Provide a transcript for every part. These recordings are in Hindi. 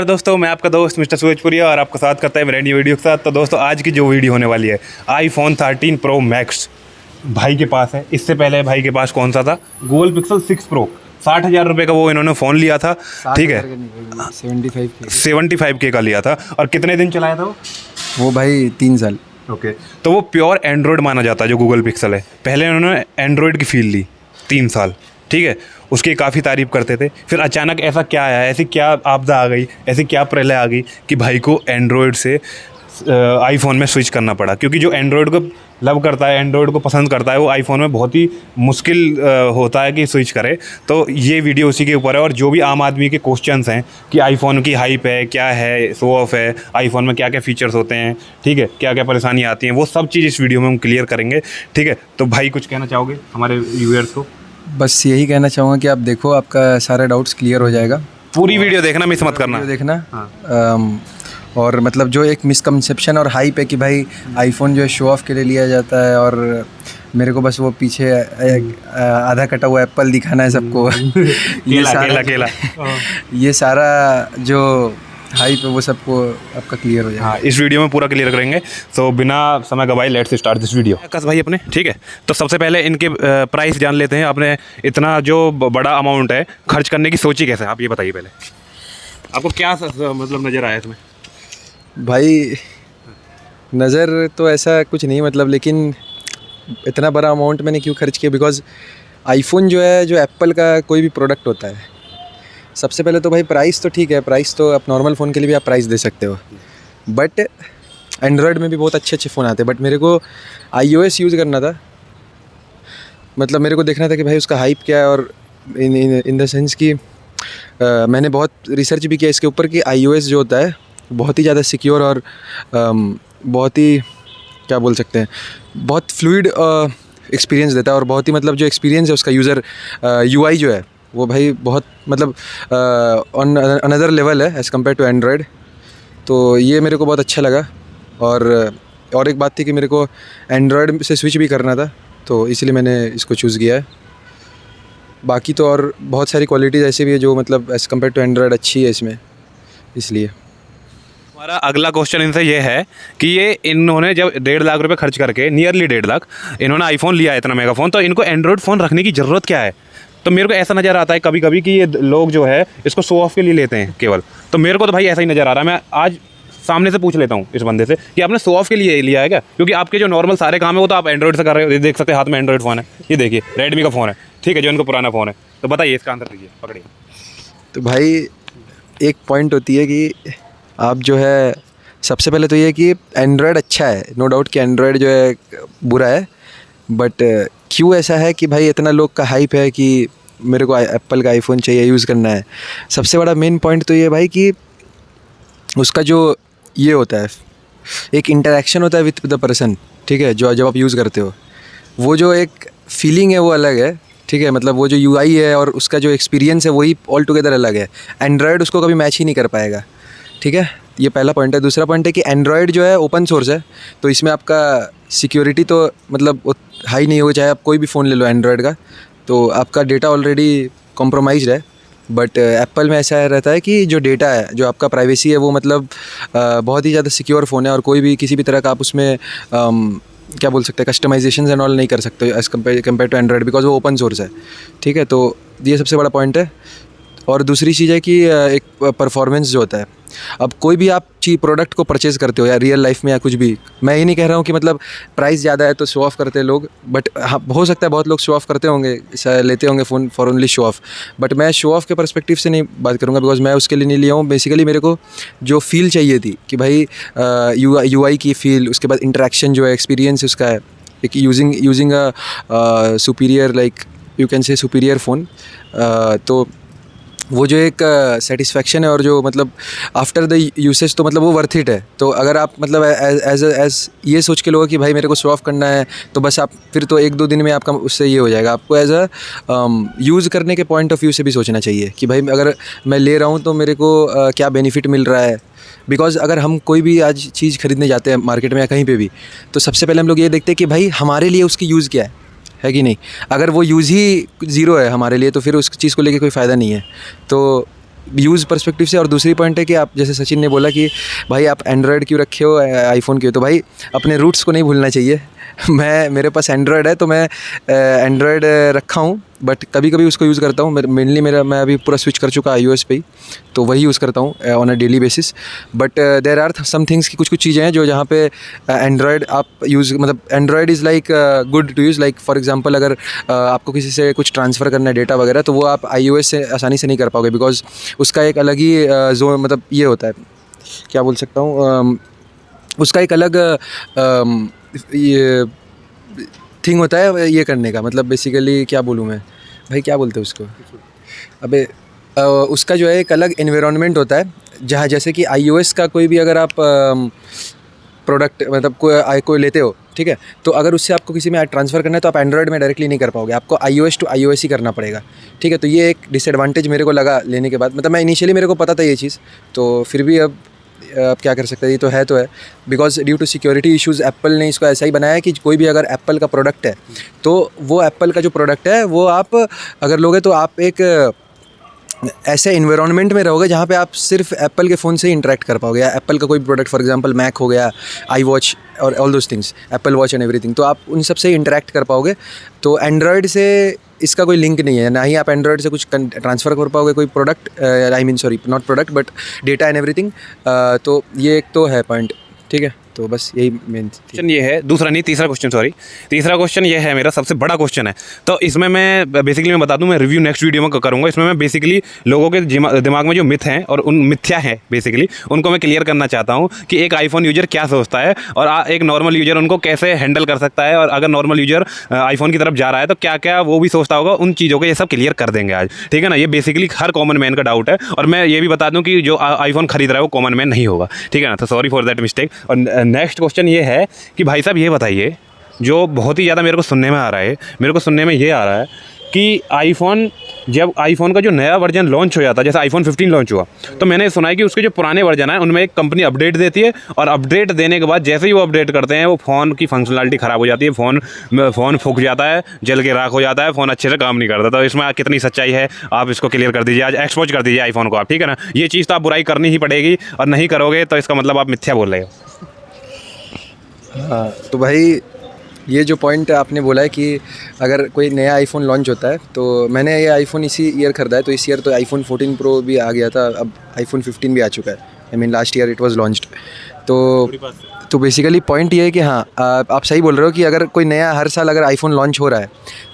दोस्तों, मैं आपका दोस्त मिस्टर सूरजपुरिया और आपका साथ करता है मेरे न्यू वीडियो के साथ। तो दोस्तों, आज की जो वीडियो होने वाली है iPhone 13 Pro Max भाई के पास है। इससे पहले भाई के पास कौन सा था? Google pixel 6 Pro। 60,000 रुपये का वो इन्होंने फ़ोन लिया था, ठीक है। 75K का लिया था। और कितने दिन चलाया था वो भाई 3 साल। ओके, तो वो प्योर एंड्रॉयड माना जाता है जो गूगल पिक्सल है। पहले उन्होंने एंड्रॉयड की फील ली 3 साल, ठीक है। उसकी काफ़ी तारीफ़ करते थे। फिर अचानक ऐसा क्या आया, ऐसी क्या आपदा आ गई, ऐसी क्या प्रलय आ गई कि भाई को एंड्रॉयड से आईफोन में स्विच करना पड़ा। क्योंकि जो एंड्रॉयड को लव करता है, एंड्रॉयड को पसंद करता है, वो आईफोन में बहुत ही मुश्किल होता है कि स्विच करे। तो ये वीडियो उसी के ऊपर है। और जो भी आम आदमी के क्वेश्चंस हैं कि आईफोन की हाइप है, क्या है, शो ऑफ है, आईफोन में क्या क्या फ़ीचर्स होते हैं, ठीक है, क्या क्या परेशानी आती हैं, वो सब चीज़ इस वीडियो में हम क्लियर करेंगे, ठीक है। तो भाई कुछ कहना चाहोगे हमारे व्यूअर्स को? बस यही कहना चाहूँगा कि आप देखो, आपका सारा डाउट्स क्लियर हो जाएगा। पूरी वीडियो देखना, मिस मत करना। वीडियो देखना। और मतलब जो एक मिसकंसेप्शन और हाइप है कि भाई आईफोन जो है शो ऑफ के लिए लिया जाता है और मेरे को बस वो पीछे आधा कटा हुआ एप्पल दिखाना है सबको। ये सारा जो हाइप है वो सबको आपका क्लियर हो जाएगा। हाँ, इस वीडियो में पूरा क्लियर करेंगे। तो बिना समय गवाए लेट्स स्टार्ट दिस वीडियो। आकाश भाई अपने, ठीक है। तो सबसे पहले इनके प्राइस जान लेते हैं। आपने इतना जो बड़ा अमाउंट है खर्च करने की सोची कैसे, आप ये बताइए पहले। आपको क्या मतलब नज़र आया इसमें? भाई नज़र तो ऐसा कुछ नहीं, मतलब, लेकिन इतना बड़ा अमाउंट मैंने क्यों खर्च किया? बिकॉज़ आईफोन जो है, जो एप्पल का कोई भी प्रोडक्ट होता है, सबसे पहले तो भाई प्राइस तो ठीक है, प्राइस तो आप नॉर्मल फ़ोन के लिए भी आप प्राइस दे सकते हो, बट एंड्रॉयड में भी बहुत अच्छे अच्छे फ़ोन आते हैं। बट मेरे को iOS यूज़ करना था, मतलब मेरे को देखना था कि भाई उसका हाइप क्या है। और इन द सेंस कि मैंने बहुत रिसर्च भी किया इसके ऊपर कि iOS जो होता है बहुत ही ज़्यादा सिक्योर और बहुत ही, क्या बोल सकते हैं, बहुत फ्लूइड एक्सपीरियंस देता है। और बहुत ही, मतलब, जो एक्सपीरियंस है उसका यूज़र UI जो है वो भाई बहुत, मतलब, ऑन अनदर लेवल है एज़ कम्पेयर टू एंड्रॉयड। तो ये मेरे को बहुत अच्छा लगा। और एक बात थी कि मेरे को एंड्रॉयड से स्विच भी करना था, तो इसलिए मैंने इसको चूज़ किया है। बाकी तो और बहुत सारी क्वालिटीज़ ऐसी भी है जो, मतलब, एज़ कम्पेयर टू एंड्रॉयड अच्छी है इसमें, इसलिए। हमारा अगला क्वेश्चन इनसे ये है कि ये इन्होंने जब 1.5 लाख रुपए खर्च करके, नियरली 1.5 लाख, इन्होंने आईफोन लिया है, इतना मेगा फ़ोन, तो इनको एंड्रॉयड फ़ोन रखने की ज़रूरत क्या है? तो मेरे को ऐसा नज़र आता है कभी कभी कि ये लोग जो है इसको शो ऑफ के लिए लेते हैं केवल। तो मेरे को तो भाई ऐसा ही नज़र आ रहा है। मैं आज सामने से पूछ लेता हूँ इस बंदे से कि आपने शो ऑफ के लिए लिया है क्या? क्योंकि आपके जो नॉर्मल सारे काम है वो तो आप एंड्रॉयड से कर रहे हो। ये देख सकते हैं हाथ में एंड्रॉयड फ़ोन है, ये देखिए रेडमी का फ़ोन है, ठीक है, जो इनको पुराना फ़ोन है। तो बताइए, इसका आंसर दीजिए, पकड़िए। तो भाई एक पॉइंट होती है कि आप जो है, सबसे पहले तो ये कि एंड्रॉयड अच्छा है, नो डाउट कि एंड्रॉयड जो है बुरा है, बट क्यों ऐसा है कि भाई इतना लोग का हाइप है कि मेरे को एप्पल का आईफोन चाहिए, यूज़ करना है। सबसे बड़ा मेन पॉइंट तो ये भाई कि उसका जो ये होता है, एक इंटरेक्शन होता है विद द पर्सन, ठीक है, जो जब आप यूज़ करते हो, वो जो एक फीलिंग है वो अलग है, ठीक है। मतलब वो जो UI है और उसका जो एक्सपीरियंस है वही ऑल टुगेदर अलग है। एंड्रॉयड उसको कभी मैच ही नहीं कर पाएगा, ठीक है। ये पहला पॉइंट है। दूसरा पॉइंट है कि एंड्रॉयड जो है ओपन सोर्स है, तो इसमें आपका सिक्योरिटी तो, मतलब, हाई नहीं हो, चाहे आप कोई भी फ़ोन ले लो एंड्रॉयड का, तो आपका डेटा ऑलरेडी कॉम्प्रोमाइज़्ड है। बट एप्पल में ऐसा रहता है कि जो डेटा है, जो आपका प्राइवेसी है, वो, मतलब, बहुत ही ज़्यादा सिक्योर फ़ोन है और कोई भी किसी भी तरह का आप उसमें क्या बोल सकते हैं, कस्टमाइजेशन एंड ऑल नहीं कर सकते as compare to Android, because वो ओपन सोर्स है, ठीक है। तो ये सबसे बड़ा पॉइंट है। और दूसरी चीज़ है कि एक परफॉर्मेंस जो होता है, अब कोई भी आप प्रोडक्ट को परचेज़ करते हो या रियल लाइफ में या कुछ भी, मैं ये नहीं कह रहा हूँ कि, मतलब, प्राइस ज़्यादा है तो शो ऑफ करते हैं लोग, बट हाँ, हो सकता है बहुत लोग शो ऑफ करते होंगे, लेते होंगे phone for only show off. But मैं शो ऑफ के पर्सपेक्टिव से नहीं बात करूँगा, बिकॉज मैं उसके लिए नहीं लिया हूँ। बेसिकली मेरे को जो फील चाहिए थी कि भाई UI की फील, उसके बाद इंटरेक्शन जो है, एक्सपीरियंस उसका है, एक using a superior, like you can say superior phone, तो वो जो एक सेटिस्फेक्शन है और जो, मतलब, आफ्टर द यूसेज, तो मतलब वो वर्थ इट है। तो अगर आप, मतलब, एज ये सोच के लोगे कि भाई मेरे को शो ऑफ करना है, तो बस आप फिर तो 1-2 दिन में आपका उससे ये हो जाएगा। आपको एज यूज़ करने के पॉइंट ऑफ व्यू से भी सोचना चाहिए कि भाई अगर मैं ले रहा हूँ तो मेरे को क्या बेनिफिट मिल रहा है। बिकॉज़ अगर हम कोई भी आज चीज़ खरीदने जाते हैं मार्केट में या कहीं पे भी, तो सबसे पहले हम लोग ये देखते हैं कि भाई हमारे लिए उसकी यूज़ क्या है कि नहीं। अगर वो यूज़ ही ज़ीरो है हमारे लिए, तो फिर उस चीज़ को लेके कोई फ़ायदा नहीं है। तो यूज़ पर्सपेक्टिव से। और दूसरी पॉइंट है कि आप जैसे सचिन ने बोला कि भाई आप एंड्रॉयड क्यों रखे हो, आईफोन क्यों, तो भाई अपने रूट्स को नहीं भूलना चाहिए। मेरे पास एंड्रॉयड है तो मैं एंड्रॉयड रखा हूँ, बट कभी कभी उसको यूज़ करता हूँ। मेनली मैं अभी पूरा स्विच कर चुका iOS पे ही, तो वही यूज़ करता हूँ on a daily basis. But there are some things की कुछ चीज़ें हैं जो जहाँ पे एंड्रॉयड आप यूज़, मतलब Android is like good to use. Like for example अगर आपको किसी से कुछ ट्रांसफ़र करना है डेटा वगैरह, तो वो आप iOS से आसानी से नहीं कर पाओगे, बिकॉज उसका एक अलग ही जो मतलब ये होता है, क्या बोल सकता हूँ, उसका एक अलग ये थिंग होता है ये करने का। मतलब बेसिकली क्या बोलूँ मैं भाई, क्या बोलते हैं उसको, अबे उसका जो है एक अलग एनवायरनमेंट होता है, जहाँ जैसे कि iOS का कोई भी अगर आप प्रोडक्ट मतलब कोई लेते हो, ठीक है, तो अगर उससे आपको किसी में ट्रांसफ़र करना है तो आप एंड्रॉयड में डायरेक्टली नहीं कर पाओगे, आपको iOS टू iOS ही करना पड़ेगा, ठीक है। तो ये एक डिसएडवांटेज मेरे को लगा लेने के बाद। मतलब मैं इनिशियली मेरे को पता था ये चीज़, तो फिर भी अब क्या कर सकते हैं, ये तो है because due to security issues Apple ने इसको ऐसा ही बनाया है कि कोई भी अगर एप्पल का प्रोडक्ट है, तो वो एप्पल का जो प्रोडक्ट है वो आप अगर लोगे तो आप एक ऐसे इन्वायरमेंट में रहोगे जहाँ पे आप सिर्फ एप्पल के फ़ोन से ही इंटरेक्ट कर पाओगे, या एप्पल का कोई प्रोडक्ट, फॉर एग्जांपल मैक हो गया, आई वॉच और all those things, Apple watch and everything, तो आप उन सब से इंटरेक्ट कर पाओगे। तो एंड्रॉयड से इसका कोई लिंक नहीं है, ना ही आप एंड्रॉयड से कुछ ट्रांसफ़र कर पाओगे कोई product, I mean sorry not product but data and everything. तो ये एक तो है पॉइंट, ठीक है। तो बस यही मेन क्वेश्चन ये है, दूसरा नहीं तीसरा क्वेश्चन, सॉरी तीसरा क्वेश्चन ये है, मेरा सबसे बड़ा क्वेश्चन है। तो इसमें मैं बेसिकली मैं बता दूं, मैं रिव्यू नेक्स्ट वीडियो में करूंगा। इसमें मैं बेसिकली लोगों के दिमाग में जो मिथ हैं और उन मिथ्या है बेसिकली उनको मैं क्लियर करना चाहता हूं कि एक आईफोन यूजर क्या सोचता है और एक नॉर्मल यूजर उनको कैसे हैंडल कर सकता है, और अगर नॉर्मल यूजर आईफोन की तरफ जा रहा है तो क्या क्या वो भी सोचता होगा, उन चीज़ों को ये सब क्लियर कर देंगे आज, ठीक है ना। ये बेसिकली हर कॉमन मैन का डाउट है, और मैं ये भी बता दूँ कि जो आईफोन खरीद रहा है वो कॉमन मैन नहीं होगा, ठीक है ना। तो सॉरी फॉर दैट मिस्टेक। और नेक्स्ट क्वेश्चन ये है कि भाई साहब ये बताइए, जो बहुत ही ज़्यादा मेरे को सुनने में आ रहा है, मेरे को सुनने में ये आ रहा है कि जब आईफोन का जो नया वर्जन लॉन्च हो जाता है, जैसे आईफोन 15 लॉन्च हुआ, तो मैंने सुना है कि उसके जो पुराने वर्जन है उनमें एक कंपनी अपडेट देती है, और अपडेट देने के बाद जैसे ही वो अपडेट करते हैं वो फ़ोन की फंक्शनलिटी ख़राब हो जाती है, फ़ोन फूक जाता है, जल के राख हो जाता है, फ़ोन अच्छे से काम नहीं करता। तो इसमें कितनी सच्चाई है आप इसको क्लियर कर दीजिए, आज एक्सपोज कर दीजिए आईफोन को आप, ठीक है ना। ये चीज़ तो आप बुराई करनी ही पड़ेगी, और नहीं करोगे तो इसका मतलब आप मिथ्या बोल रहे हो। हाँ, तो भाई ये जो पॉइंट आपने बोला है कि अगर कोई नया आईफोन लॉन्च होता है, तो मैंने ये आईफोन इसी ईयर ख़रीदा है, तो इस ईयर तो आईफोन 14 प्रो भी आ गया था, अब आईफोन 15 भी आ चुका है। I mean last year it was launched. तो बेसिकली पॉइंट ये है कि हाँ, आप सही बोल रहे हो कि अगर कोई नया हर साल अगर आईफोन लॉन्च हो रहा है,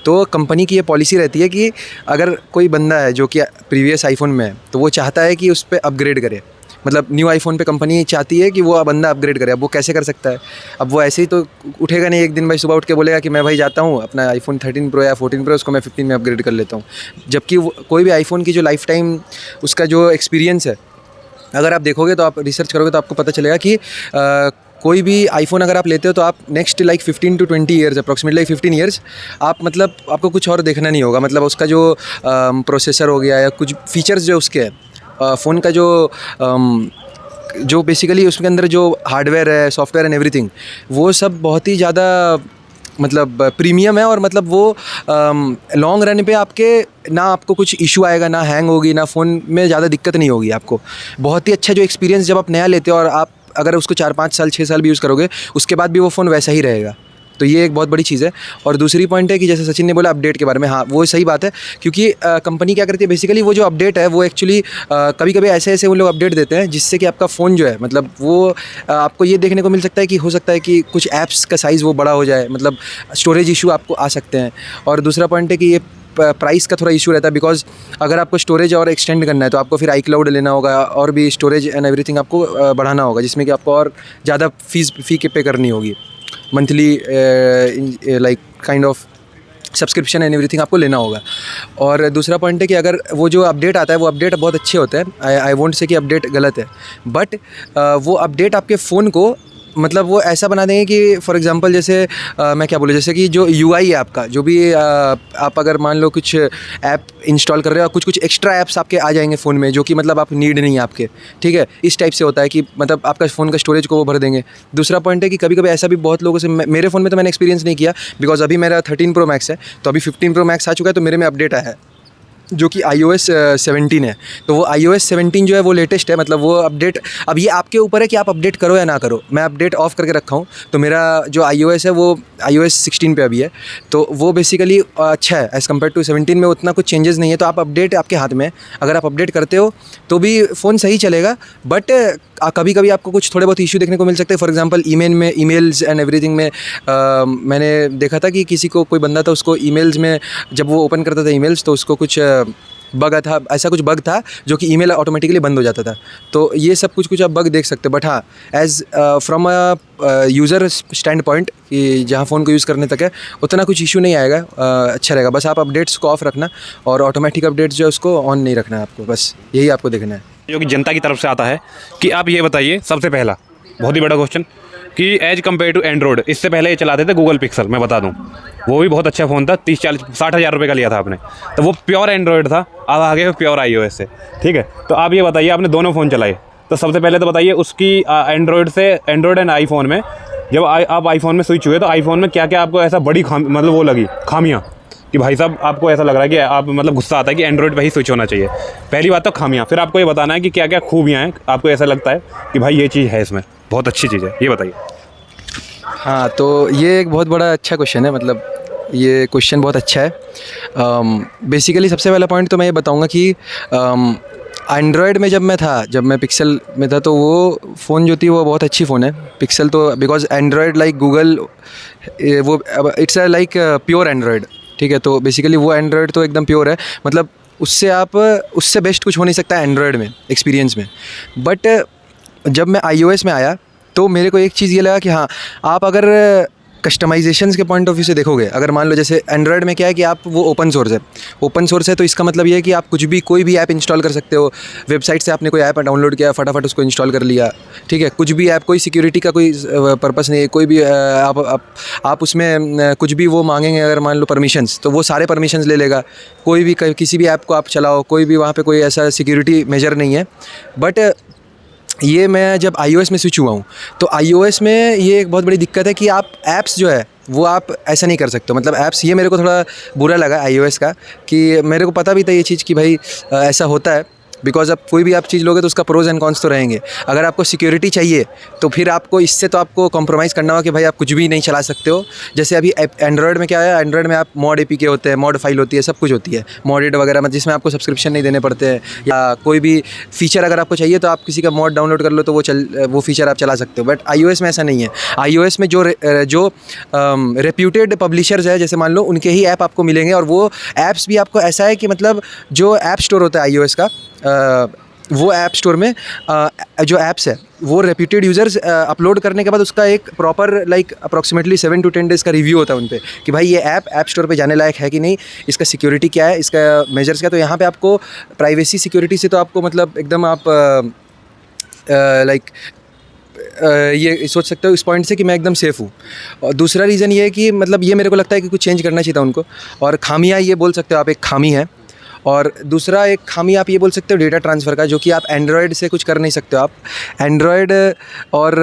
तो कंपनी की ये पॉलिसी रहती है कि अगर कोई बंदा है जो कि प्रीवियस आईफोन में है, तो वो चाहता है कि उस पर अपग्रेड करे। मतलब न्यू आईफोन पे कंपनी चाहती है कि वो बंदा अपग्रेड करे। अब वो कैसे कर सकता है, अब वो ऐसे ही तो उठेगा नहीं एक दिन भाई सुबह उठ के बोलेगा कि मैं भाई जाता हूँ अपना आईफोन 13 प्रो या 14 प्रो उसको मैं 15 में अपग्रेड कर लेता हूँ। जबकि कोई भी आईफोन की जो लाइफ टाइम उसका जो एक्सपीरियंस है, अगर आप देखोगे तो आप रिसर्च करोगे तो आपको पता चलेगा कि कोई भी आईफोन अगर आप लेते हो तो आप next like 15 to 20 years, approximately 15 years आप मतलब आपको कुछ और देखना नहीं होगा। मतलब उसका जो प्रोसेसर हो गया या कुछ फीचर्स जो उसके हैं, फ़ोन का जो बेसिकली उसके अंदर जो हार्डवेयर है, सॉफ्टवेयर एंड एवरीथिंग, वो सब बहुत ही ज़्यादा मतलब प्रीमियम है। और मतलब वो लॉन्ग रन पे आपके ना आपको कुछ इशू आएगा, ना हैंग होगी, ना फ़ोन में ज़्यादा दिक्कत नहीं होगी आपको। बहुत ही अच्छा जो एक्सपीरियंस जब आप नया लेते हो और आप अगर उसको 4-5 साल 6 साल भी यूज़ करोगे, उसके बाद भी वो फ़ोन वैसा ही रहेगा। तो ये एक बहुत बड़ी चीज़ है। और दूसरी पॉइंट है कि जैसे सचिन ने बोला अपडेट के बारे में, हाँ वो सही बात है, क्योंकि कंपनी क्या करती है बेसिकली, वो जो अपडेट है वो एक्चुअली कभी कभी ऐसे वो लोग अपडेट देते हैं जिससे कि आपका फ़ोन जो है, मतलब वो आपको ये देखने को मिल सकता है कि हो सकता है कि कुछ ऐप्स का साइज़ वो बड़ा हो जाए, मतलब स्टोरेज इशू आपको आ सकते हैं। और दूसरा पॉइंट है कि ये प्राइस का थोड़ा इशू रहता है, बिकॉज अगर आपको स्टोरेज और एक्सटेंड करना है तो आपको फिर iCloud लेना होगा और भी स्टोरेज एंड एवरीथिंग आपको बढ़ाना होगा, जिसमें कि आपको और ज़्यादा फ़ी पे करनी होगी, monthly like kind of subscription and everything आपको लेना होगा। और दूसरा पॉइंट है कि अगर वो जो अपडेट आता है वो अपडेट बहुत अच्छे होते हैं, आई वोंट से कि अपडेट गलत है, बट वो अपडेट आपके फ़ोन को मतलब वो ऐसा बना देंगे कि फॉर एग्जांपल जैसे मैं क्या बोलूँ, जैसे कि जो UI है आपका, जो भी आप अगर मान लो कुछ ऐप इंस्टॉल कर रहे हो, कुछ एक्स्ट्रा ऐप्स आपके आ जाएंगे फ़ोन में जो कि मतलब आप नीड नहीं है आपके, ठीक है। इस टाइप से होता है कि मतलब आपका फ़ोन का स्टोरेज को वो भर देंगे। दूसरा पॉइंट है कि कभी कभी ऐसा भी बहुत लोगों से, मेरे फ़ोन में तो मैंने एक्सपीरियंस नहीं किया बिकॉज अभी मेरा 13 प्रो मैक्स है, तो अभी 15 प्रो मैक्स आ चुका है, तो मेरे में अपडेट आया है। जो कि iOS 17 है। तो वो iOS 17 जो है वो लेटेस्ट है, मतलब वो अपडेट, अब ये आपके ऊपर है कि आप अपडेट करो या ना करो। मैं अपडेट ऑफ करके रखा हूँ, तो मेरा जो iOS है वो iOS 16 पे अभी है, तो वो बेसिकली अच्छा है एज़ कम्पेयर टू 17 में उतना कुछ चेंजेस नहीं है। तो आप अपडेट आपके हाथ में है, अगर आप अपडेट करते हो तो भी फ़ोन सही चलेगा, बट कभी कभी आपको कुछ थोड़े बहुत इशू देखने को मिल सकते हैं। For example emails and everything में मैंने देखा था कि किसी को, कोई बंदा था, उसको ईमेल्स में जब वो ओपन करता था ईमेल्स, तो उसको कुछ बग था, ऐसा कुछ बग था जो कि ईमेल ऑटोमेटिकली बंद हो जाता था। तो ये सब कुछ आप बग देख सकते हो। बट हाँ, as from a user stand point कि जहाँ फ़ोन को यूज़ करने तक है, उतना कुछ इशू नहीं आएगा, अच्छा रहेगा। बस आप अपडेट्स को ऑफ रखना और ऑटोमेटिक अपडेट्स जो है उसको ऑन नहीं रखना है आपको, बस यही आपको देखना है। जो कि जनता की तरफ से आता है कि आप ये बताइए, सबसे पहला बहुत ही बड़ा क्वेश्चन, कि एज कम्पेयर टू एंड्रॉयड, इससे पहले ये चलाते थे गूगल पिक्सल, मैं बता दूं वो भी बहुत अच्छा फ़ोन था, 30-40-60 हज़ार रुपये का लिया था आपने, तो वो प्योर एंड्रॉयड था। अब आगे प्योर iOS से, ठीक है। तो आप ये बताइए, आपने दोनों फ़ोन चलाए, तो सबसे पहले तो बताइए उसकी एंड्रॉयड एंड आईफोन में, जब आप आईफोन में स्विच हुए तो आईफोन में क्या क्या आपको ऐसा बड़ी मतलब वो लगी खामियाँ, कि भाई साहब आपको ऐसा लग रहा है कि आप मतलब गुस्सा आता है कि एंड्रॉयड पे ही स्विच होना चाहिए। पहली बात तो खामियाँ, फिर आपको ये बताना है कि क्या क्या खूबियाँ हैं, आपको ऐसा लगता है कि भाई ये चीज़ है इसमें बहुत अच्छी चीज़ है, ये बताइए। हाँ, तो ये एक बहुत बड़ा अच्छा क्वेश्चन है, मतलब ये क्वेश्चन बहुत अच्छा है। बेसिकली सबसे पहला पॉइंट तो मैं ये बताऊंगा कि एंड्रॉयड में जब मैं पिक्सल में था, तो वो फ़ोन जो थी वो बहुत अच्छी फ़ोन है पिक्सल। तो बिकॉज एंड्रॉयड लाइक गूगल, वो it's a like pure Android, ठीक है। तो बेसिकली वो एंड्रॉयड तो एकदम प्योर है, मतलब उससे बेस्ट कुछ हो नहीं सकता एंड्रॉयड में एक्सपीरियंस में। बट जब मैं iOS में आया तो मेरे को एक चीज़ ये लगा कि हाँ, आप अगर कस्टमाइजेशंस के पॉइंट ऑफ व्यू से देखोगे, अगर मान लो जैसे एंड्रॉयड में क्या है कि आप, वो ओपन सोर्स है, तो इसका मतलब ये है कि आप कुछ भी, कोई भी ऐप इंस्टॉल कर सकते हो। वेबसाइट से आपने कोई ऐप डाउनलोड किया, फटाफट उसको इंस्टॉल कर लिया, ठीक है। कुछ भी ऐप, कोई सिक्योरिटी का कोई पर्पस नहीं है, कोई भी आप उसमें कुछ भी वो मांगेंगे, अगर मान लो परमिशंस, तो वो सारे परमिशंस ले लेगा। कोई भी किसी भी ऐप को आप चलाओ, कोई भी वहाँ पे कोई ऐसा सिक्योरिटी मेजर नहीं है। बट ये मैं जब iOS में स्विच हुआ हूँ, तो iOS में ये एक बहुत बड़ी दिक्कत है कि आप ऐप्स जो है वो आप ऐसा नहीं कर सकते हो। मतलब ऐप्स, ये मेरे को थोड़ा बुरा लगा iOS का, कि मेरे को पता भी था ये चीज़ कि भाई ऐसा होता है। बिकॉज अब कोई भी आप चीज़ लोगे तो उसका प्रोज एंड कॉन्स तो रहेंगे। अगर आपको सिक्योरिटी चाहिए तो फिर आपको इससे, तो आपको कॉम्प्रोमाइज़ करना होगा कि भाई आप कुछ भी नहीं चला सकते हो। जैसे अभी एंड्रॉयड में क्या है, एंड्रॉयड में आप मॉड APK होते हैं, मॉड फाइल होती है, सब कुछ होती है, मॉडेड वगैरह, मतलब जिसमें आपको सब्सक्रिप्शन नहीं देने पड़ते हैं, या कोई भी फीचर अगर आपको चाहिए तो आप किसी का मॉड डाउनलोड कर लो तो वो फीचर आप चला सकते हो। बट iOS में ऐसा नहीं है। iOS में जो रेप्यूटेड पब्लिशर्स है, जैसे मान लो, उनके ही ऐप आपको मिलेंगे, और वो ऐप्स भी आपको ऐसा है कि मतलब जो ऐप स्टोर होता है iOS का, वो ऐप स्टोर में जो ऐप्स है वो रेप्यूटेड यूज़र्स अपलोड करने के बाद उसका एक proper like approximately 7 to 10 days का रिव्यू होता है उन पे, कि भाई ये ऐप स्टोर पे जाने लायक है कि नहीं, इसका सिक्योरिटी क्या है, इसका मेजर्स क्या है। तो यहाँ पे आपको प्राइवेसी सिक्योरिटी से तो आपको मतलब एकदम आप लाइक ये सोच सकते हो इस पॉइंट से कि मैं एकदम सेफ़ हूँ। और दूसरा रीज़न ये है कि मतलब ये मेरे को लगता है कि कुछ चेंज करना चाहिए था उनको। और खामियाँ ये बोल सकते हो आप, एक खामी है। और दूसरा एक खामी आप ये बोल सकते हो डेटा ट्रांसफ़र का, जो कि आप एंड्रॉयड से कुछ कर नहीं सकते हो। आप एंड्रॉयड और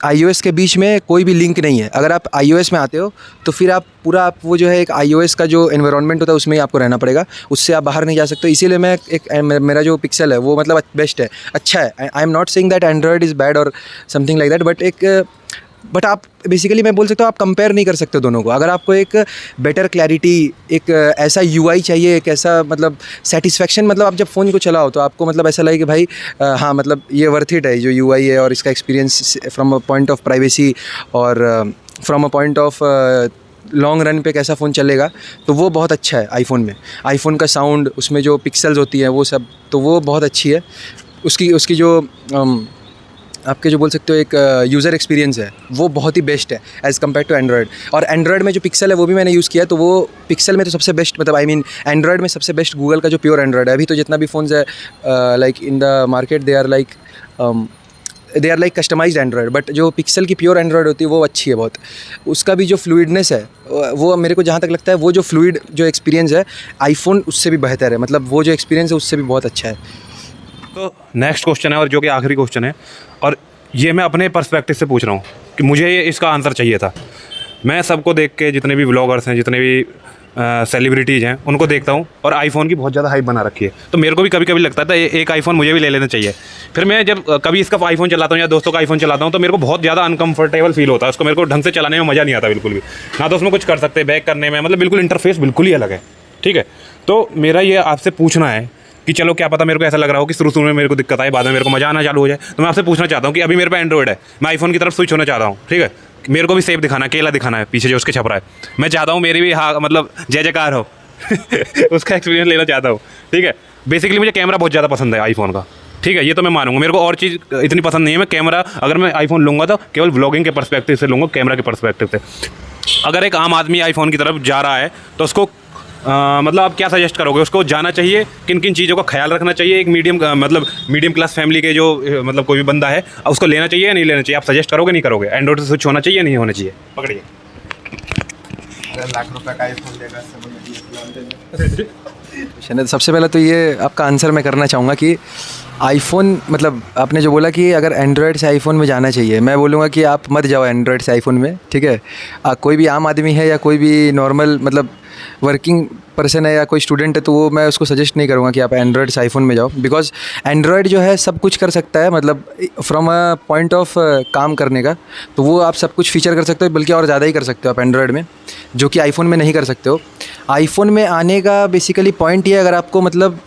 iOS के बीच में कोई भी लिंक नहीं है। अगर आप iOS में आते हो तो फिर आप वो जो है एक iOS का जो एनवायरनमेंट होता है उसमें ही आपको रहना पड़ेगा, उससे आप बाहर नहीं जा सकते। इसीलिए मैं मेरा जो पिक्सल है वो मतलब बेस्ट है, अच्छा है। I am not saying that Android is bad और समथिंग लाइक दैट, बट आप बेसिकली मैं बोल सकता हूँ आप कंपेयर नहीं कर सकते दोनों को। अगर आपको एक बेटर क्लैरिटी, एक ऐसा UI चाहिए, एक ऐसा मतलब सेटिस्फेक्शन, मतलब आप जब फ़ोन को चलाओ तो आपको मतलब ऐसा लगे कि भाई हाँ, मतलब ये वर्थ इट है जो UI है, और इसका experience from a point of privacy और from a point of long run पे कैसा फ़ोन चलेगा, तो वो बहुत अच्छा है आईफोन में। आईफोन का साउंड, उसमें जो पिक्सल्स होती हैं वो सब, तो वो बहुत अच्छी है। उसकी जो आपके जो बोल सकते हो एक यूज़र एक्सपीरियंस है वो बहुत ही बेस्ट है एज़ कम्पेयर टू एंड्रॉयड। और एंड्रॉयड में जो पिक्सल है वो भी मैंने यूज़ किया है, तो वो पिक्सल में तो सबसे बेस्ट, मतलब आई मीन एंड्रॉयड में सबसे बेस्ट गूगल का जो प्योर एंड्रॉयड है। अभी तो जितना भी फ़ोन्स है like in the market, they are like customized Android, but जो पिक्सल की प्योर एंड्रॉयड होती है वो अच्छी है बहुत। उसका भी जो फ्लूइडनेस है वो मेरे को जहाँ तक लगता है, वो जो फ्लूइड जो एक्सपीरियंस है आईफोन उससे भी बेहतर है, मतलब वो जो एक्सपीरियंस है उससे भी बहुत अच्छा है। तो नेक्स्ट क्वेश्चन है, और जो कि आखिरी क्वेश्चन है, और ये मैं अपने पर्सपेक्टिव से पूछ रहा हूँ कि मुझे ये इसका आंसर चाहिए था। मैं सबको देख के, जितने भी व्लॉगर्स हैं, जितने भी सेलिब्रिटीज़ हैं उनको देखता हूँ और आईफोन की बहुत ज़्यादा हाइप बना रखी है, तो मेरे को भी कभी कभी लगता था एक आईफोन मुझे भी ले लेना चाहिए। फिर मैं जब कभी इसका आईफोन चलाता हूँ या दोस्तों का आईफोन चलाता हूँ तो मेरे को बहुत ज़्यादा अनकंफर्टेबल फील होता है, उसको मेरे को ढंग से चलाने में मज़ा नहीं आता बिल्कुल भी, ना तो उसमें कुछ कर सकते बैक करने में, मतलब बिल्कुल इंटरफेस बिल्कुल ही अलग है। ठीक है, तो मेरा ये आपसे पूछना है कि चलो क्या पता मेरे को ऐसा लग रहा हो कि शुरू में मेरे को दिक्कत आए, बाद में मेरे को मजा आना चालू हो जाए, तो मैं आपसे पूछना चाहता हूँ कि अभी मेरे पे एंड्रॉइड है, मैं आईफोन की तरफ स्विच होना चाहता हूँ। ठीक है, मेरे को भी सेफ दिखाना है, केला दिखाना है पीछे जो उसके छप रहा है, मैं चाहता हूँ मेरी भी हाँ मतलब जय जयकार हो उसका एक्सपीरियंस लेना चाहता हूँ। ठीक है, बेसिकली मुझे कैमरा बहुत ज़्यादा पसंद है आईफोन का। ठीक है, ये तो मैं मानूंगा, मेरे को और चीज़ इतनी पसंद नहीं है। मैं कैमरा अगर मैं आईफोन लूँगा तो केवल व्लॉगिंग के पर्सपेक्टिव से लूँगा, कैमरा के पर्सपेक्टिव से। अगर एक आम आदमी आईफोन की तरफ जा रहा है तो उसको मतलब आप क्या सजेस्ट करोगे, उसको जाना चाहिए, किन किन चीज़ों का ख्याल रखना चाहिए? एक मतलब मीडियम क्लास फैमिली के जो मतलब कोई भी बंदा है उसको लेना चाहिए या नहीं लेना चाहिए? आप सजेस्ट करोगे नहीं करोगे? एंड्रॉइड से स्विच होना चाहिए या नहीं होना चाहिए? पकड़िए। अगर लाख रुपए का आईफोन देगा सबसे पहले तो ये आपका आंसर मैं करना चाहूँगा कि आईफोन मतलब आपने जो बोला कि अगर एंड्रॉयड से आईफोन में जाना चाहिए, मैं बोलूँगा कि आप मत जाओ एंड्रॉयड से आईफोन में। ठीक है, कोई भी आम आदमी है या कोई भी नॉर्मल मतलब वर्किंग पर्सन है या कोई स्टूडेंट है तो वो मैं उसको सजेस्ट नहीं करूँगा कि आप एंड्रॉयड से आईफोन में जाओ, बिकॉज एंड्रॉयड जो है सब कुछ कर सकता है, मतलब फ्रॉम अ पॉइंट ऑफ काम करने का, तो वो आप सब कुछ फीचर कर सकते हो, बल्कि और ज़्यादा ही कर सकते हो आप एंड्रॉयड में, जो कि आईफोन में नहीं कर सकते हो। आईफोन में आने का बेसिकली पॉइंट ये, अगर आपको मतलब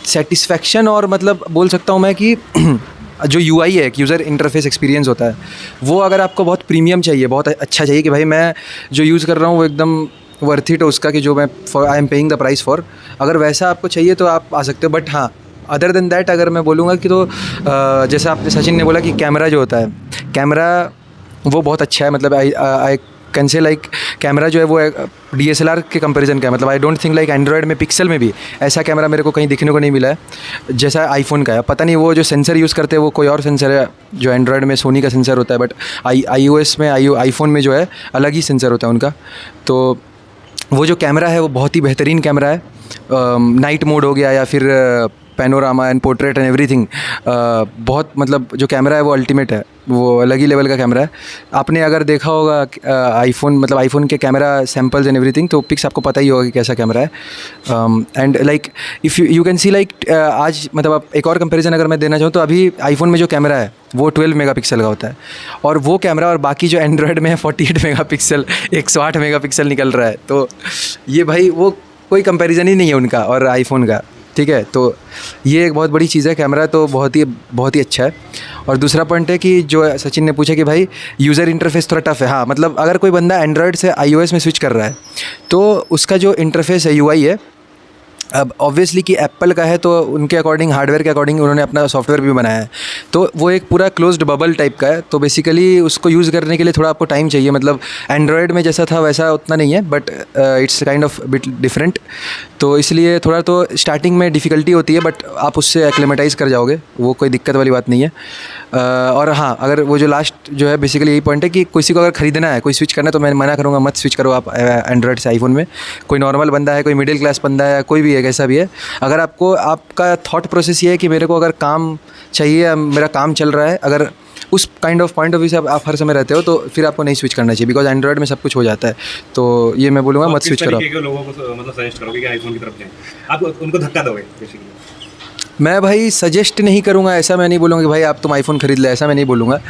सेटिस्फैक्शन और मतलब बोल सकता हूँ मैं कि जो यूआई है, एक यूज़र इंटरफेस एक्सपीरियंस होता है, वो अगर आपको बहुत प्रीमियम चाहिए, बहुत अच्छा चाहिए कि भाई मैं जो यूज़ कर रहा हूँ वो एकदम वर्थ इट है उसका, कि जो मैं I am paying the price for, अगर वैसा आपको चाहिए तो आप आ सकते हो। बट हाँ, अदर देन दैट अगर मैं बोलूँगा कि तो जैसा आपने सचिन ने बोला कि कैमरा जो होता है, कैमरा वो बहुत अच्छा है, मतलब I can say like camera जो है वो DSLR के कंपैरिजन का है, मतलब I don't think like Android में पिक्सल में भी ऐसा कैमरा मेरे को कहीं दिखने को नहीं मिला है जैसा आईफोन का है। पता नहीं वो जो सेंसर यूज़ करते हैं वो कोई और सेंसर है, जो एंड्रॉयड में सोनी का सेंसर होता है, बट iOS में आईफोन में जो है अलग ही सेंसर होता है उनका। तो वो जो कैमरा है वो बहुत ही बेहतरीन कैमरा है। नाइट मोड हो गया या फिर panorama and portrait and everything, बहुत मतलब जो कैमरा है वो अल्टीमेट है, वो अलग ही लेवल का कैमरा है। आपने अगर देखा होगा आईफोन मतलब आईफोन के कैमरा सैम्पल्स एंड एवरीथिंग, तो पिक्स आपको पता ही होगा कि कैसा कैमरा है। And like if you can see like आज मतलब आप एक और कंपैरिजन अगर मैं देना चाहूँ तो अभी आईफोन में जो कैमरा है वो 12 मेगापिक्सल का होता है, और वो कैमरा और बाकी जो एंड्रॉयड में है 48 मेगापिक्सल 108 मेगापिक्सल निकल रहा है। तो ये भाई वो कोई कंपैरिजन ही नहीं है उनका और आईफोन का। ठीक है, तो ये एक बहुत बड़ी चीज़ है, कैमरा तो बहुत ही अच्छा है। और दूसरा पॉइंट है कि जो सचिन ने पूछा कि भाई यूज़र इंटरफेस थोड़ा टफ है। हाँ, मतलब अगर कोई बंदा एंड्रॉयड से iOS में स्विच कर रहा है तो उसका जो इंटरफेस है UI है, अब ऑब्वियसली कि एप्पल का है तो उनके अकॉर्डिंग हार्डवेयर के अकॉर्डिंग उन्होंने अपना सॉफ्टवेयर भी बनाया है, तो वो एक पूरा क्लोज्ड बबल टाइप का है। तो बेसिकली उसको यूज़ करने के लिए थोड़ा आपको टाइम चाहिए, मतलब एंड्रॉयड में जैसा था वैसा उतना नहीं है, but it's kind of bit different. तो इसलिए थोड़ा तो स्टार्टिंग में डिफ़िकल्टी होती है, बट आप उससे एक्लेमेटाइज़ कर जाओगे, वो कोई दिक्कत वाली बात नहीं है। और हाँ, अगर वो जो लास्ट जो है बेसिकली यही पॉइंट है कि किसी को अगर ख़रीदना है, कोई स्विच करना है, तो मैं मना करूँगा मत स्विच करो आप एंड्रॉयड से आईफोन में। कोई नॉर्मल बंदा है, कोई मिडिल क्लास बंदा है, कोई भी है, कैसा भी है, अगर आपको आपका थॉट प्रोसेस ये है कि मेरे को अगर काम चाहिए, मेरा काम चल रहा है, अगर उस kind of point of view से आप हर समय रहते हो, तो फिर आपको नहीं स्विच करना चाहिए, बिकॉज एंड्रॉयड में सब कुछ हो जाता है। तो ये मैं बोलूँगा मत स्विच करो। लोगों को मतलब सजेस्ट करोगे कि आईफोन की तरफ जाएं, आप उनको धक्का दोगे बेसिकली? मैं भाई सजेस्ट नहीं करूँगा, ऐसा मैं नहीं बोलूँगा कि भाई आप तुम आईफोन खरीद ले, ऐसा मैं नहीं बोलूँगा।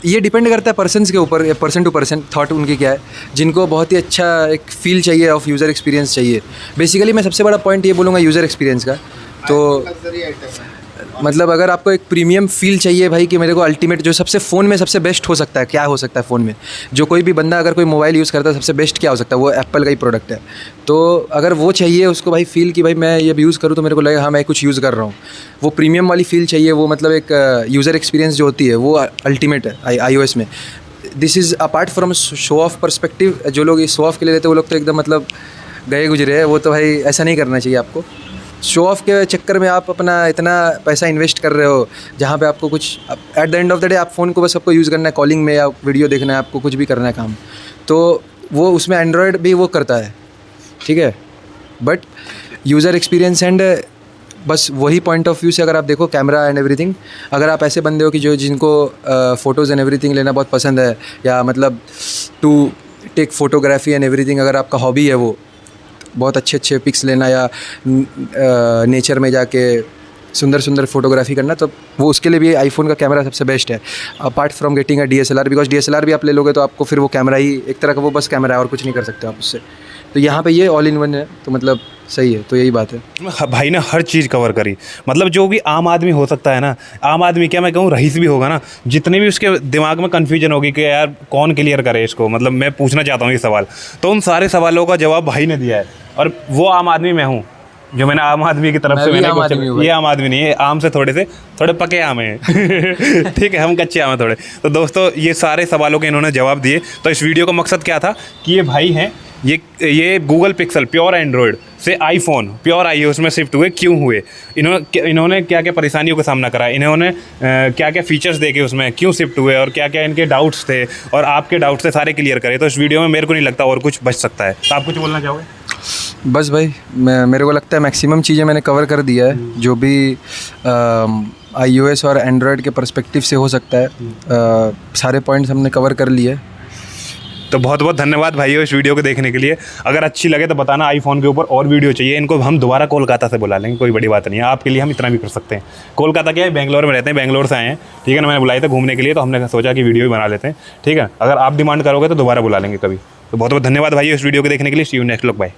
ये डिपेंड करता है पर्सन्स के ऊपर, पर्सन टू पर्सन थॉट उनकी क्या है। जिनको बहुत ही अच्छा एक फ़ील चाहिए ऑफ यूज़र एक्सपीरियंस चाहिए, बेसिकली मैं सबसे बड़ा पॉइंट ये बोलूँगा यूज़र एक्सपीरियंस का। तो मतलब अगर आपको एक प्रीमियम फ़ील चाहिए भाई कि मेरे को अल्टीमेट जो सबसे फ़ोन में सबसे बेस्ट हो सकता है, क्या हो सकता है फ़ोन में, जो कोई भी बंदा अगर कोई मोबाइल यूज़ करता है सबसे बेस्ट क्या हो सकता है, वो एप्पल का ही प्रोडक्ट है। तो अगर वो चाहिए उसको भाई फ़ील कि भाई मैं ये यूज़ करूँ तो मेरे को लगे हाँ मैं कुछ यूज़ कर रहा हूँ, वो प्रीमियम वाली फ़ील चाहिए, वो मतलब एक यूज़र एक्सपीरियंस जो होती है वो अल्टीमेट है iOS में। This is apart from show off perspective, जो लोग इस शो ऑफ के लिए लेते हैं वो लोग तो एकदम मतलब गए गुजरे हैं, वो तो भाई ऐसा नहीं करना चाहिए आपको। शो ऑफ के चक्कर में आप अपना इतना पैसा इन्वेस्ट कर रहे हो जहाँ पे आपको कुछ at the end of the day आप फ़ोन को बस आपको यूज़ करना है, कॉलिंग में या वीडियो देखना है, आपको कुछ भी करना है काम, तो वो उसमें एंड्रॉयड भी वो करता है। ठीक है, बट यूज़र एक्सपीरियंस एंड बस वही पॉइंट ऑफ व्यू से अगर आप देखो कैमरा एंड एवरीथिंग, अगर आप ऐसे बंदे हो कि जो जिनको फ़ोटोज़ एंड एवरीथिंग लेना बहुत पसंद है, या मतलब to take photography and everything, अगर आपका हॉबी है वो बहुत अच्छे अच्छे पिक्स लेना या नेचर में जाके सुंदर सुंदर फोटोग्राफी करना, तो वो उसके लिए भी आईफोन का कैमरा सबसे बेस्ट है, apart from getting a DSLR, because DSLR भी आप ले लोगे तो आपको फिर वो कैमरा ही एक तरह का वो बस कैमरा है और कुछ नहीं कर सकते आप उससे। तो यहाँ पे ये ऑल इन वन है, तो मतलब सही है, तो यही बात है। भाई ने हर चीज़ कवर करी, मतलब जो भी आम आदमी हो सकता है ना, आम आदमी क्या मैं कहूँ रईस भी होगा ना, जितने भी उसके दिमाग में कन्फ्यूजन होगी कि यार कौन क्लियर करे इसको, मतलब मैं पूछना चाहता हूँ ये सवाल, तो उन सारे सवालों का जवाब भाई ने दिया है। और वो आम आदमी मैं हूँ, जो मैंने आम आदमी की तरफ मैं से भी मैंने आम आदमी हूँ ये आम आदमी नहीं है, आम से थोड़े पके आम हैं ठीक है, हम कच्चे आम हैं थोड़े। तो दोस्तों ये सारे सवालों के इन्होंने जवाब दिए। तो इस वीडियो का मकसद क्या था कि ये भाई हैं, ये गूगल पिक्सल प्योर एंड्रॉयड से आईफोन प्योर iOS में शिफ्ट हुए, क्यों हुए, इन्होंने क्या क्या परेशानियों का सामना करा, इन्होंने क्या क्या फीचर्स देखे उसमें, क्यों शिफ्ट हुए, और क्या क्या इनके डाउट्स थे और आपके डाउट्स थे, सारे क्लियर करे। तो इस वीडियो में मेरे को नहीं लगता और कुछ बच सकता है। तो आप कुछ बोलना चाहोगे? बस भाई मेरे को लगता है मैक्सिमम चीज़ें मैंने कवर कर दिया है, जो भी iOS और एंड्रॉयड के पर्सपेक्टिव से हो सकता है, सारे पॉइंट्स हमने कवर कर लिए। तो बहुत बहुत धन्यवाद भाइयों इस वीडियो को देखने के लिए। अगर अच्छी लगे तो बताना, आईफोन के ऊपर और वीडियो चाहिए, इनको हम दोबारा कोलकाता से बुला लेंगे, कोई बड़ी बात नहीं है, आपके लिए हम इतना भी कर सकते हैं। कोलकाता क्या है, बेंगलोर में रहते हैं, बेंगलोर से आए हैं, ठीक है ना, मैंने बुलाए थे घूमने के लिए, तो हमने सोचा कि वीडियो भी बना लेते हैं, ठीक है। अगर आप डिमांड करोगे तो दोबारा बुला लेंगे कभी। तो बहुत बहुत धन्यवाद भाइयों इस वीडियो को देखने के लिए। सी यू नेक्स्ट व्लॉग, बाय।